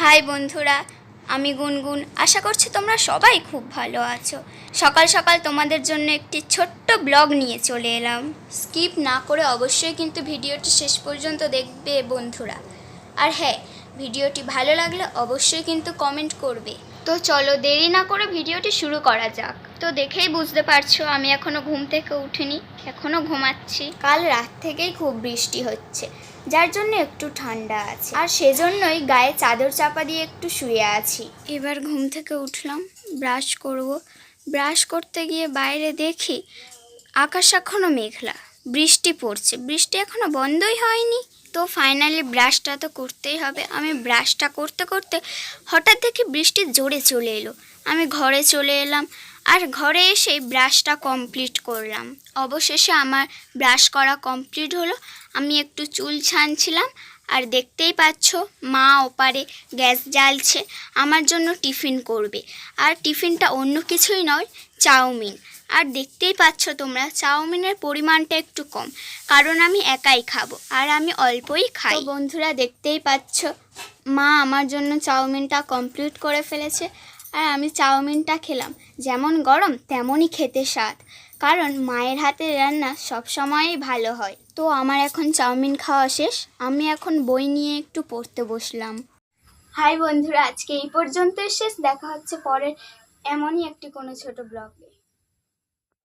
High বন্ধুরা, আমি গুনগুন। আশা করছি তোমরা সবাই খুব ভালো আছো। সকাল সকাল তোমাদের জন্য একটি ছোট্ট ব্লগ নিয়ে চলে এলাম। স্কিপ না করে অবশ্যই কিন্তু ভিডিওটি শেষ পর্যন্ত দেখবে বন্ধুরা। আর হ্যাঁ, ভিডিওটি ভালো লাগলে অবশ্যই কিন্তু কমেন্ট করবে। তো চলো দেরি না করে ভিডিওটি শুরু করা যাক। তো দেখেই বুঝতে পারছো আমি এখনও ঘুম থেকে উঠিনি, এখনও ঘুমাচ্ছি। কাল রাত থেকেই খুব বৃষ্টি হচ্ছে, যার জন্য একটু ঠান্ডা আছে, আর সেজন্যই গায়ে চাদর চাপা দিয়ে একটু শুয়ে আছি। এবার ঘুম থেকে উঠলাম, ব্রাশ করব। ব্রাশ করতে গিয়ে বাইরে দেখি আকাশ এখনও মেঘলা, বৃষ্টি পড়ছে। বৃষ্টি এখনও বন্ধই হয়নি। তো ফাইনালি ব্রাশটা তো করতেই হবে। আমি ব্রাশটা করতে করতে হঠাৎ দেখি বৃষ্টি জোরে চলে এলো। আমি ঘরে চলে এলাম, আর ঘরে এসে ব্রাশটা কমপ্লিট করলাম। অবশেষে আমার ব্রাশ করা কমপ্লিট হলো। আমি একটু চুল ছানছিলাম, আর দেখতেই পাচ্ছ মা ওপারে গ্যাস জ্বালছে, আমার জন্য টিফিন করবে। আর টিফিনটা অন্য কিছুই নয়, চাউমিন। আর দেখতেই পাচ্ছ তোমরা চাউমিনের পরিমাণটা একটু কম, কারণ আমি একাই খাবো আর আমি অল্পই খাই। তো বন্ধুরা দেখতেই পাচ্ছ মা আমার জন্য চাউমিনটা কমপ্লিট করে ফেলেছে, আর আমি চাউমিনটা খেলাম। যেমন গরম তেমনই খেতে স্বাদ, কারণ মায়ের হাতের রান্না সবসময়ই ভালো হয়। তো আমার এখন চাউমিন খাওয়া শেষ, আমি এখন বই নিয়ে একটু পড়তে বসলাম। হাই বন্ধুরা, আজকে এই পর্যন্তই শেষ। দেখা হচ্ছে পরের এমনই একটি কোনো ছোট ব্লগে।